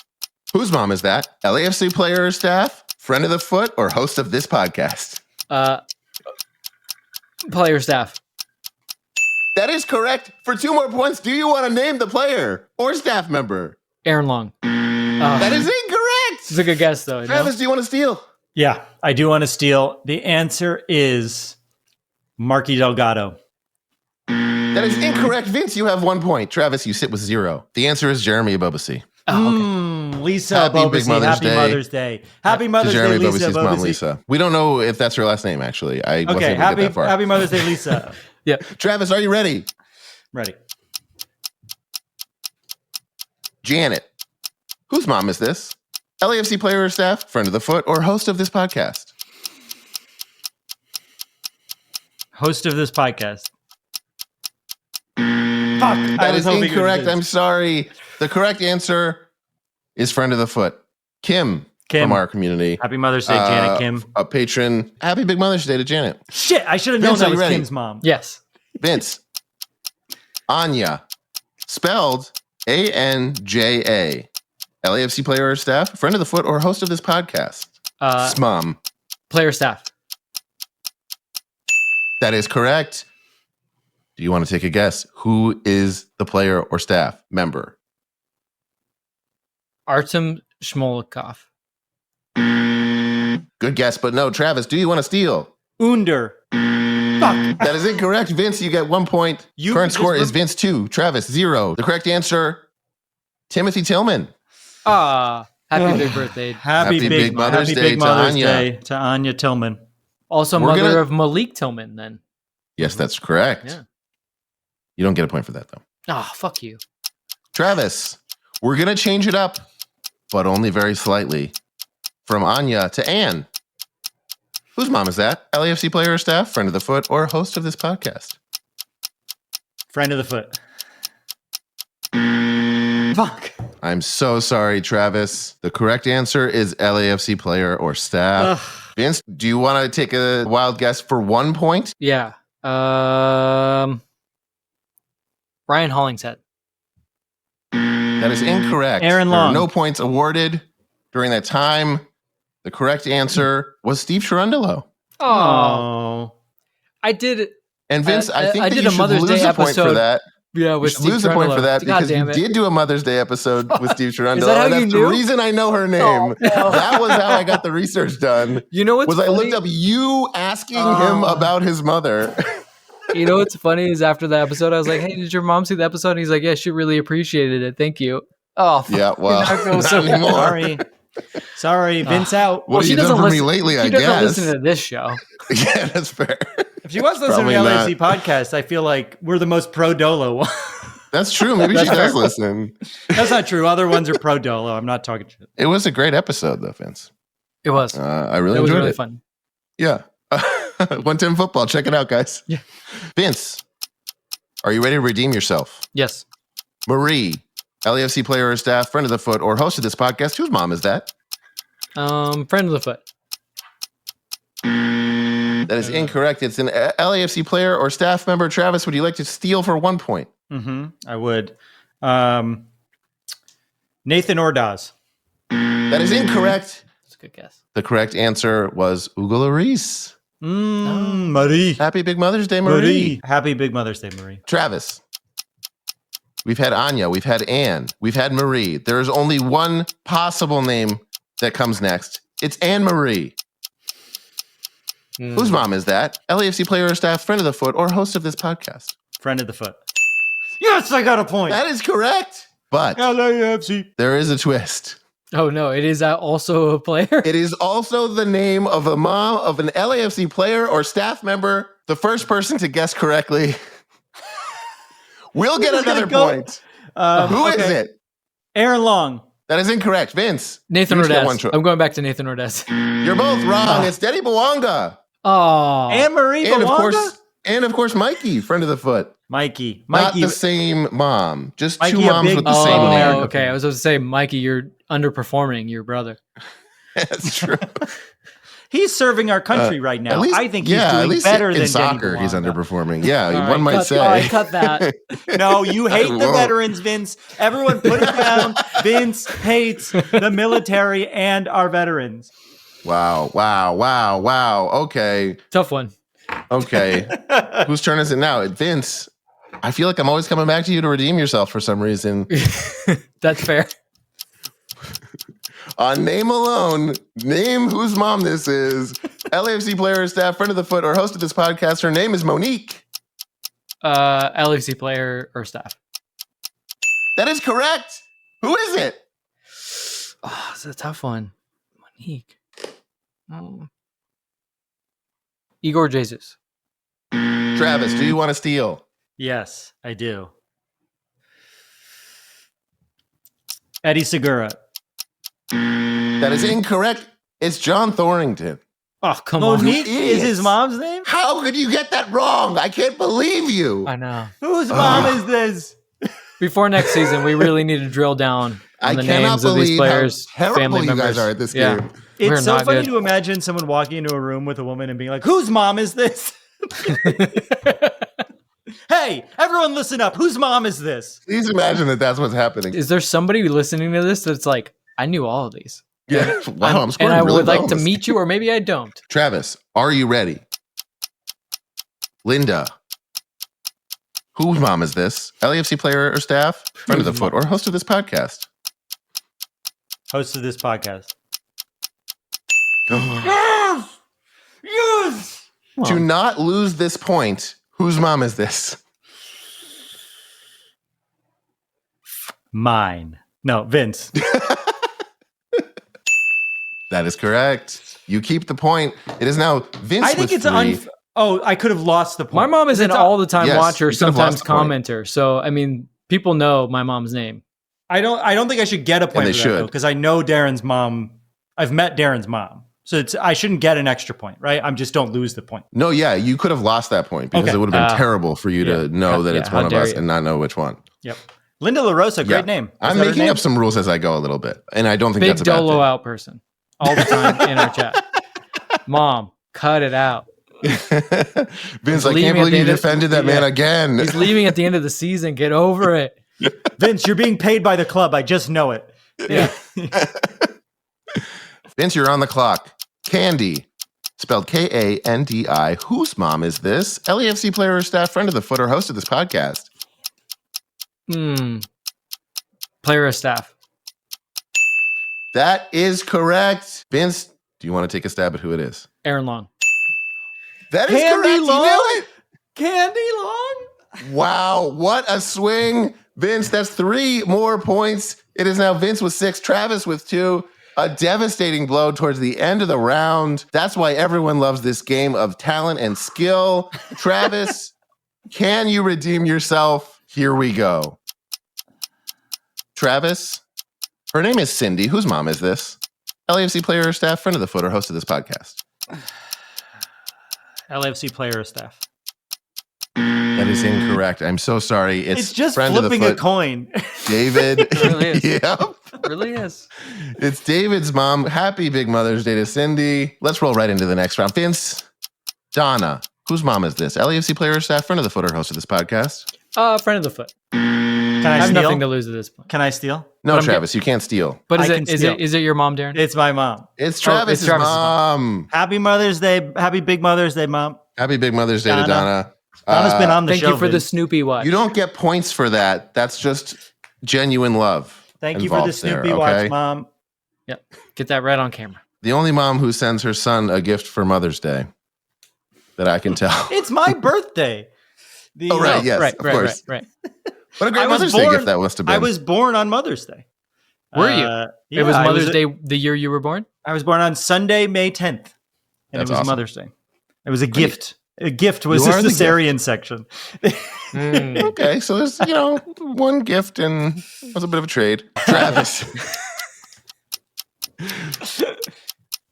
Whose mom is that? LAFC player or staff? Friend of the foot or host of this podcast? Player staff. That is correct. For 2 more points, do you want to name the player or staff member? Aaron Long. That is incorrect. It's a good guess, though. Travis, do you want to steal? Yeah, I do want to steal. The answer is Marky Delgado. That is incorrect. Vince, you have 1 point. Travis, you sit with 0. The answer is Jeremy Abobasi. Oh, okay. Lisa Happy Bobasi, Big Mother's happy Day. Mother's Day. Happy Mother's Day, Jeremy Lisa Abobasi's mom, Bobasi. Lisa. We don't know if that's her last name, actually. I wasn't Okay, able to get that far. happy Mother's Day, Lisa. Yeah. Travis, are you ready? Ready. Janet. Whose mom is this? LAFC player or staff, friend of the foot, or host of this podcast? Host of this podcast. Fuck. That is hoping it was incorrect. Vince. I'm sorry. The correct answer is friend of the foot. Kim from our community. Happy Mother's Day, Janet Kim. A patron. Happy Big Mother's Day to Janet. Shit, I should have known Vince, that are you was ready? Kim's mom. Yes. Vince. Anya. Spelled ANJA. LAFC player or staff, friend of the foot, or host of this podcast? Smom. Player staff. That is correct. Do you want to take a guess? Who is the player or staff member? Artem Shmolikov. Good guess, but no. Travis, do you want to steal? Under. Fuck. That is incorrect. Vince, you get 1 point. Current score is Vince 2, Travis 0. The correct answer, Timothy Tillman. Happy big birthday. Happy Big Mother's Day to Anya. Day to Anya Tillman. Also We're mother gonna- of Malik Tillman, then. Yes, that's correct. Yeah. You don't get a point for that, though. Oh, fuck you. Travis, we're going to change it up, but only very slightly. From Anya to Anne. Whose mom is that? LAFC player or staff, friend of the foot, or host of this podcast? Friend of the foot. Fuck. I'm so sorry, Travis. The correct answer is LAFC player or staff. Vince, do you want to take a wild guess for 1 point? Yeah. Ryan Hollingshead. That is incorrect. Aaron There are Long. no points awarded during that time. The correct answer was Steve Cherundolo. Oh. I did. And Vince, I think I that did you a should Mother's lose Day a point for episode. that. Yeah, You with should Steve lose a point for Cherundolo. that because you damn it. did do a Mother's Day episode with Steve Cherundolo. Is that how and that's you the knew? reason I know her name. Oh, no. That was how I got the research done. You know what's Was I funny? looked up you asking him about his mother. You know what's funny is after the episode, I was like, "Hey, did your mom see the episode?" And he's like, "Yeah, she really appreciated it. Thank you." Oh, fuck. Yeah, well, I feel not so anymore. Sorry. Sorry, Vince out. What have you done for me lately, I She doesn't guess? listen to this show. Yeah, that's fair. If she was listening to the Probably LAC podcast, I feel like we're the most pro Dolo one. That's true. Maybe she does listen. That's not true. Other ones are pro Dolo. I'm not talking shit. It was a great episode, though, Vince. It was. I really It was enjoyed really it. fun. Yeah. 110 Football. Check it out, guys. Yeah. Vince, are you ready to redeem yourself? Yes. Marie, LAFC player or staff, friend of the foot, or host of this podcast. Whose mom is that? Friend of the foot. That is incorrect. It's an LAFC player or staff member. Travis, would you like to steal for 1 point? I would. Nathan Ordaz. That is incorrect. That's a good guess. The correct answer was Hugo Lloris. Marie. Happy Big Mother's Day, Marie. Happy Big Mother's Day, Marie. Travis. We've had Anya. We've had Anne. We've had Marie. There is only one possible name that comes next. It's Anne Marie. Whose mom is that? LAFC player or staff, friend of the foot, or host of this podcast? Friend of the foot. Yes, I got a point. That is correct. But LAFC. there is a twist. Oh, no. It is also a player? It is also the name of a mom of an LAFC player or staff member. The first person to guess correctly will get another point. Who is it? Aaron Long. That is incorrect. Vince. Nathan Ordaz. I'm going back to Nathan Ordaz. You're both wrong. It's Denny Bawanga. Oh. Anne-Marie Bawanga? And of course, Mikey, friend of the foot. Mikey. Not the same mom. Just Mikey, two moms with the same name. Okay. I was supposed to say, Mikey, you're underperforming your brother. That's true. He's serving our country right now. Least, I think he's doing better than soccer. He's underperforming. Yeah, one might say. All right, cut that. No, you hate the veterans, Vince. Everyone put it down. Vince hates the military and our veterans. Wow. Okay. Tough one. Okay. Whose turn is it now? Vince, I feel like I'm always coming back to you to redeem yourself for some reason. That's fair. On name alone, name whose mom this is. LAFC player, staff, friend of the foot, or host of this podcast. Her name is Monique. LAFC player or staff. That is correct. Who is it? Oh, it's a tough one. Monique. Igor Jesus. Travis, do you want to steal? Yes, I do. Eddie Segura. That is incorrect. It's John Thorrington. Oh, come on. Monique is his mom's name? How could you get that wrong? I can't believe you. I know. Whose mom is this? Before next season, we really need to drill down on the names of these players, how terrible you guys are at this game. It's so funny to imagine someone walking into a room with a woman and being like, whose mom is this? Hey, everyone listen up. Whose mom is this? Please imagine that that's what's happening. Is there somebody listening to this that's like, I knew all of these? Yeah. Wow, I'm scoring and I really would well like to meet you, or maybe I don't. Travis, are you ready? Linda, whose mom is this? LAFC player or staff? Friend of the foot, or host of this podcast? Host of this podcast. Yes! Yes! To not lose this point, whose mom is this? Mine. No, Vince. That is correct. You keep the point. It is now Vince. I think it's I could have lost the point. My mom is an all-the-time watcher, sometimes commenter. So, I mean, people know my mom's name. I don't think I should get a point for that, because I know Darren's mom. I've met Darren's mom. So I shouldn't get an extra point, right? Just don't lose the point. No, yeah, you could have lost that point because it would have been terrible for you to know that it's one of us and not know which one. Yep. Linda LaRosa, great name. I'm making up some rules as I go a little bit, and I don't think that's a bad thing. Big Dolo out person all the time in our chat. Mom, cut it out. Vince, I can't believe you defended that man again. He's leaving at the end of the season. Get over it. Vince, you're being paid by the club. I just know it. Yeah. Vince, you're on the clock. Candy, spelled Kandi. Whose mom is this? LAFC player or staff, friend of the foot, or host of this podcast? Player or staff. That is correct. Vince, do you want to take a stab at who it is? Aaron Long. That is correct. You knew it. Candy Long? Wow, what a swing. Vince, that's 3 more points. It is now Vince with 6, Travis with 2. A devastating blow towards the end of the round. That's why everyone loves this game of talent and skill. Travis, can you redeem yourself? Here we go. Travis, her name is Cindy. Whose mom is this? LAFC player or staff, friend of the foot, or host of this podcast? LAFC player or staff? That is incorrect. I'm so sorry. It's just flipping a coin. David. It really is. Yep. It really is. It's David's mom. Happy Big Mother's Day to Cindy. Let's roll right into the next round. Vince, Donna, whose mom is this? LAFC player or staff, friend of the foot, or host of this podcast? Friend of the foot. Can I have steal? nothing to lose at this point. Can I steal? No, Travis, you can't steal. But I can steal. is it your mom, Darren? It's my mom. It's Travis's mom. Happy Mother's Day. Happy Big Mother's Day, Mom. Happy Big Mother's Day to Donna. Donna's been on the show. Thank you for the Vince. Snoopy watch. You don't get points for that. That's just genuine love. Thank you for the Snoopy watch, Mom. Yep. Get that right on camera. The only mom who sends her son a gift for Mother's Day that I can tell. It's my birthday. Yes, of course. Right. What a great Mother's Day gift that must have been. I was born on Mother's Day. Were you? It was Mother's Day the year you were born? I was born on Sunday, May 10th. And That's it was awesome. Mother's Day. It was a gift. A gift was the cesarean section. Okay, so there's, one gift and it was a bit of a trade. Travis.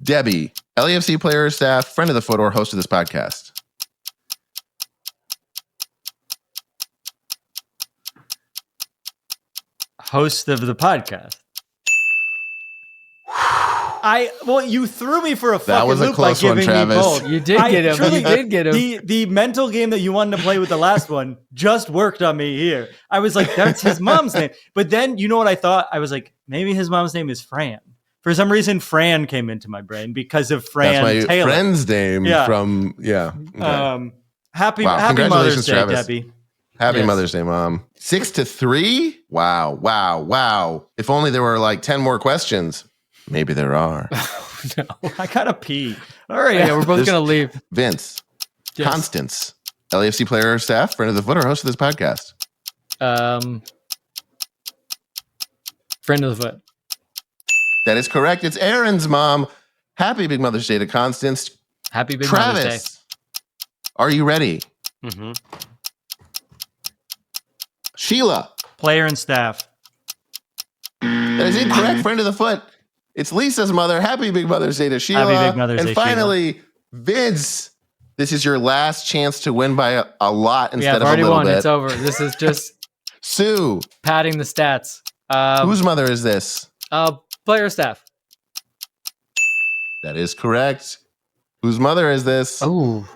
Debbie, LAFC player or staff, friend of the foot, or host of this podcast. Host of the podcast. You threw me for a fucking was a loop by close one, giving me Travis. both. You did get him. Truly, You did get him. The mental game that you wanted to play with the last one just worked on me here. I was like, that's his mom's name. But then, you know what I thought? I was like, maybe his mom's name is Fran. For some reason, Fran came into my brain because of Fran That's my Taylor. friend's name from, Okay. Happy Congratulations, Mother's Day, Travis. Debbie. Happy Mother's Day, Mom. 6-3? Wow. If only there were like 10 more questions. Maybe there are. No, I gotta pee. All right. Yeah, we're both going to leave. Vince, Yes. Constance, LAFC player or staff, friend of the foot, or host of this podcast. Friend of the foot. That is correct. It's Aaron's mom. Happy Big Mother's Day to Constance. Happy Big Mother's Day. Travis, are you ready? Mm-hmm. Sheila. Player and staff. That is incorrect. Friend of the foot. It's Lisa's mother. Happy Big Mother's Day to Sheila. Happy Big Mother's and Day, finally, Vince. This is your last chance to win by a lot instead I've of a already little won. bit. It's over. This is just Sue. padding the stats. Whose mother is this? Player staff. That is correct. Whose mother is this? Oh.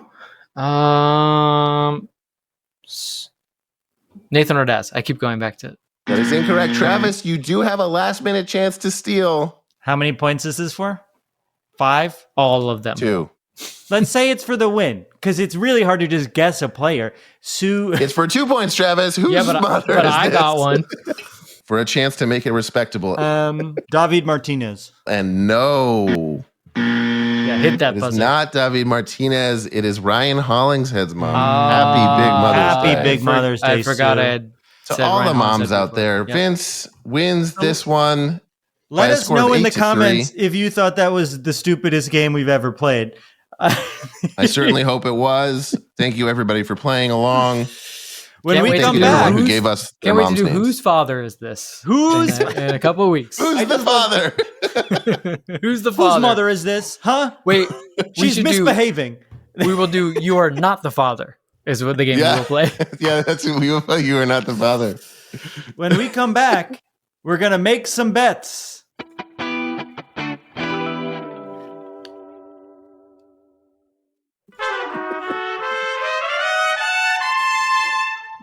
Nathan Ordaz. I keep going back to it. That is incorrect. Travis, you do have a last minute chance to steal. How many points is this for? 5? All of them. 2. Let's say it's for the win, because it's really hard to just guess a player. Sue. It's for 2 points, Travis. Whose mother but is I this? got one. For a chance to make it respectable. David Martinez. And no. Yeah, hit that It is buzzer. not David Martinez. It is Ryan Hollingshead's mom. Happy Big Mother's Day. Happy Big Mother's Day, I forgot Sue. I had To said all Ryan the moms Holmes out there, before. Yep. Vince wins this one. Let by a us score of know in the 8-3. comments if you thought that was the stupidest game we've ever played. I certainly hope it was. Thank you, everybody, for playing along. When Can't we wait to Thank come you to back, everyone who gave us their Can't wait to mom's do names. whose father is this? Whose in a couple of weeks. Who's the father? Who's the father? whose mother is this? Huh? Wait, we She's should misbehaving. we will do. You are not the father. Is what the game we will play. Yeah, that's who you are not the father. When we come back, we're gonna make some bets.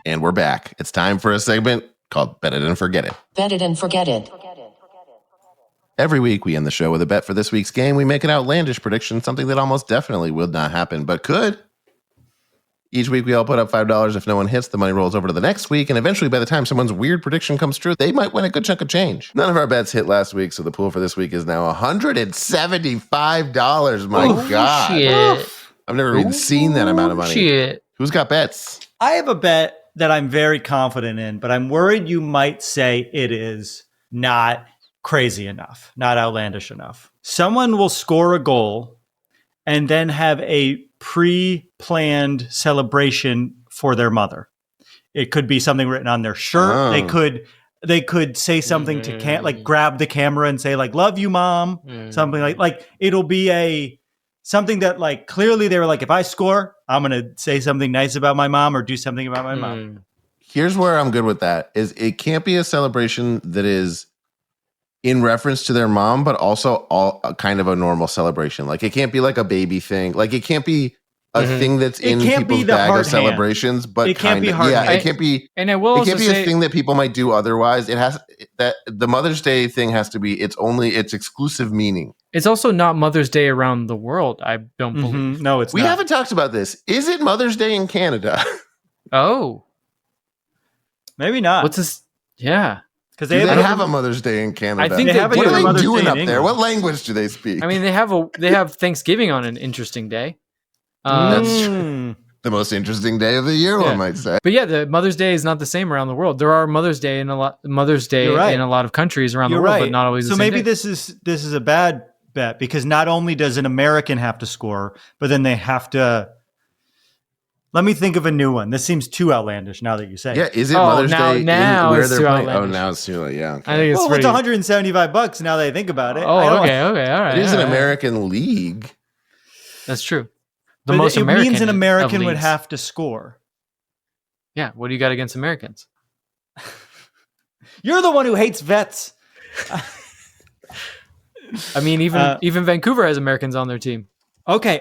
And we're back. It's time for a segment called Bet It and Forget It. Bet it and forget it. Every week, we end the show with a bet for this week's game. We make an outlandish prediction, something that almost definitely will not happen, but could. Each week, we all put up $5. If no one hits, the money rolls over to the next week, and eventually, by the time someone's weird prediction comes true, they might win a good chunk of change. None of our bets hit last week, so the pool for this week is now $175. My God. Shit. I've never even seen that amount of money. Shit. Who's got bets? I have a bet that I'm very confident in, but I'm worried you might say it is not crazy enough, not outlandish enough. Someone will score a goal and then have a pre-planned celebration for their mother. It could be something written on their shirt. Oh. They could say something to grab the camera and say like "Love you, mom," something like it'll be something that like clearly they were like, if I score, I'm going to say something nice about my mom or do something about my mom. Here's where I'm good with that is it can't be a celebration that is in reference to their mom, but also all kind of a normal celebration. Like it can't be like a baby thing. Like it can't be a thing that's in people's bag of celebrations, but it can't be hard. It can't be. And I will. It can't be a thing that people might do otherwise. It has that the Mother's Day thing has to be its exclusive meaning. It's also not Mother's Day around the world. I don't believe. No, it's. We haven't talked about this. Is it Mother's Day in Canada? Oh, maybe not. What's this? Yeah. Because they have a Mother's Day in Canada. I think they what are they doing up there? What language do they speak? I mean, they have Thanksgiving on an interesting day. That's true. The most interesting day of the year, one might say. But yeah, the Mother's Day is not the same around the world. There are Mother's Day in a lot of countries around the world, but not always. So maybe this is a bad bet because not only does an American have to score, but then they have to. Let me think of a new one. This seems too outlandish now that you say. Yeah, is it Mother's Day now where it's they're too playing? outlandish. Oh, now it's too late. Yeah. Okay. I think it's it's $175 now that I think about it. Oh, okay, all right. It is an American league. That's true. It means an American would have to score. Yeah, what do you got against Americans? You're the one who hates vets. I mean, even Vancouver has Americans on their team. Okay.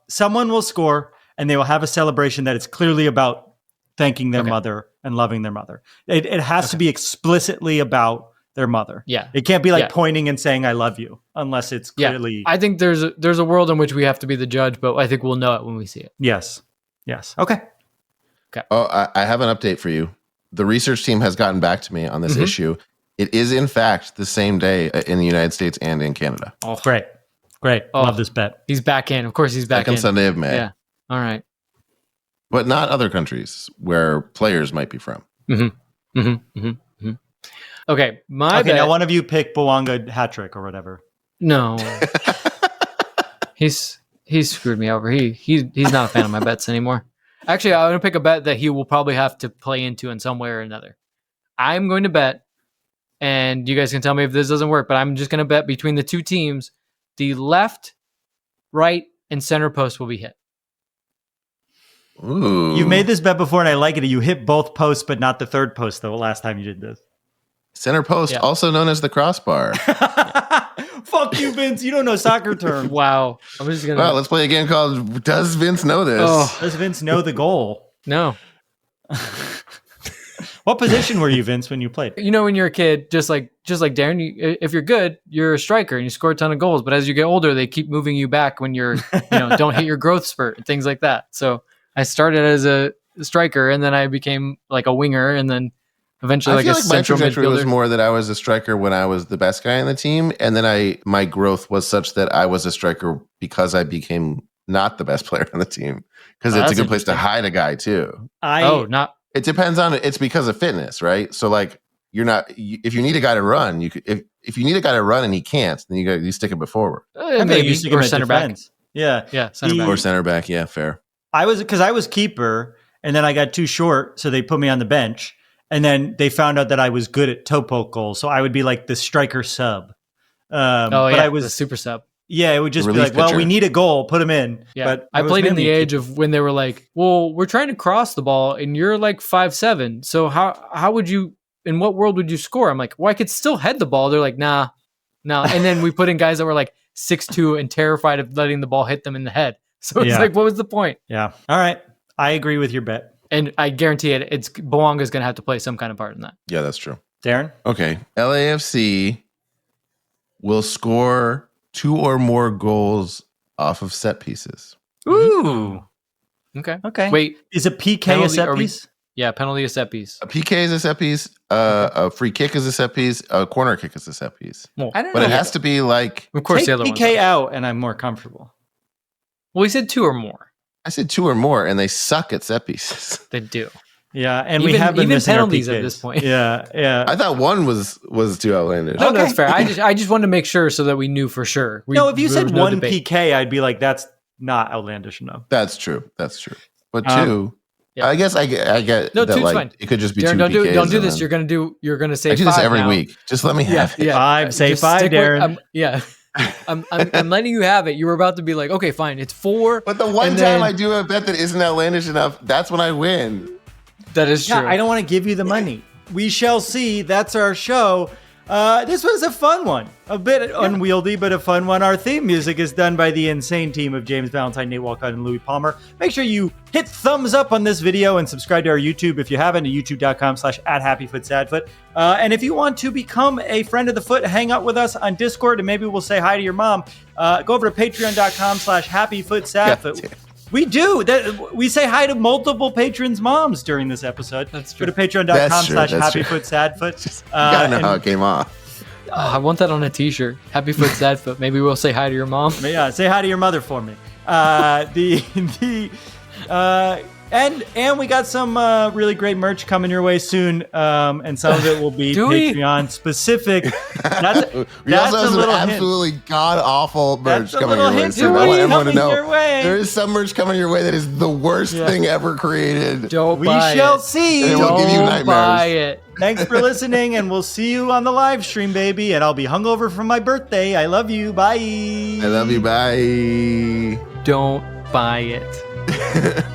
Someone will score, and they will have a celebration that is clearly about thanking their mother and loving their mother. It has to be explicitly about their mother. Yeah. It can't be like pointing and saying "I love you" unless it's clearly. I think there's a world in which we have to be the judge, but I think we'll know it when we see it. Yes. Okay. Oh, I have an update for you. The research team has gotten back to me on this issue. It is in fact the same day in the United States and in Canada. Oh, great. Love this bet. He's back in. Of course, he's back in. Second Sunday of May. Yeah. All right. But not other countries where players might be from. Okay, bet. Now one of you pick Bouanga hat trick or whatever. No, he's screwed me over. He's not a fan of my bets anymore. Actually, I'm gonna pick a bet that he will probably have to play into in some way or another. I'm going to bet, and you guys can tell me if this doesn't work. But I'm just gonna bet between the two teams, the left, right, and center post will be hit. Ooh. You made this bet before, and I like it. You hit both posts, but not the third post, though, last time you did this. Center post, also known as the crossbar. Fuck you, Vince. You don't know soccer terms. Wow. I'm just gonna. Well, let's play a game called Does Vince Know This? Does Vince know the goal? No. What position were you, Vince, when you played? You know, when you're a kid, just like Darren, if you're good, you're a striker and you score a ton of goals. But as you get older, they keep moving you back when you're, don't hit your growth spurt and things like that. So I started as a striker, and then I became like a winger, and then eventually I feel like my trajectory midfielder. was more that I was a striker when I was the best guy on the team, and then my growth was such that I was a striker because I became not the best player on the team because it's a good place to hide a guy too. It depends on it. It's because of fitness, right? So like if you need a guy to run, you could if you need a guy to run and he can't, then you stick him forward. Maybe or center back. Yeah, center back or center back. Yeah, fair. I was keeper, and then I got too short, so they put me on the bench. And then they found out that I was good at toe poke goals, so I would be like the striker sub. But I was the super sub. Yeah, it would just be like, well, we need a goal, put him in. Yeah, but I played in the age of when they were like, well, we're trying to cross the ball, and you're like 5'7", so how would you? In what world would you score? I'm like, well, I could still head the ball. They're like, nah. And then we put in guys that were like 6'2" and terrified of letting the ball hit them in the head. So it's like, what was the point? Yeah. All right. I agree with your bet. And I guarantee it's Bouanga's going to have to play some kind of part in that. Yeah, that's true. Darren? Okay. LAFC will score 2 or more goals off of set pieces. Ooh. Okay. Wait, is a PK a set piece? Penalty a set piece. A PK is a set piece. A free kick is a set piece. A corner kick is a set piece. Well, I don't know. But it has to be like... Of course, take the other PK out, and I'm more comfortable. Well, he said 2 or more. I said 2 or more, and they suck at set pieces. They do. Yeah, and we have been even missing penalties our PKs at this point. Yeah. I thought one was too outlandish. No, that's fair. I just wanted to make sure so that we knew for sure. If you said one PK, I'd be like, that's not outlandish enough. That's true. But 2, I guess I get no, that. 2's like fine. it could just be Darren, 2 PKs. Don't do this. You're gonna say. I do this every week. Just let me have it. Say 5, Darren. Yeah. I'm letting you have it. You were about to be like, okay, fine, it's 4. But the one time I do a bet that isn't outlandish enough, that's when I win. That is true. Yeah, I don't want to give you the money. We shall see. That's our show. This was a fun one. A bit unwieldy, but a fun one. Our theme music is done by the insane team of James Valentine, Nate Walcott, and Louis Palmer. Make sure you hit thumbs up on this video and subscribe to our YouTube if you haven't, to youtube.com/@happyfootsadfoot. And if you want to become a friend of the foot, hang out with us on Discord, and maybe we'll say hi to your mom. Go over to patreon.com/happyfootsadfoot. We do. We say hi to multiple patrons' moms during this episode. That's true. Go to patreon.com/happyfootsadfoot. You gotta know how it came off. I want that on a t-shirt. Happy Foot Sad Foot. Maybe we'll say hi to your mom. Yeah, say hi to your mother for me. And we got some really great merch coming your way soon, and some of it will be Patreon specific. We also have some absolutely god awful merch coming your way soon. I want everyone to know there is some merch coming your way that is the worst thing ever created. We shall see. And it will give you nightmares. Buy it. Thanks for listening, and we'll see you on the live stream, baby. And I'll be hungover from my birthday. I love you. Bye. I love you. Bye. Don't buy it.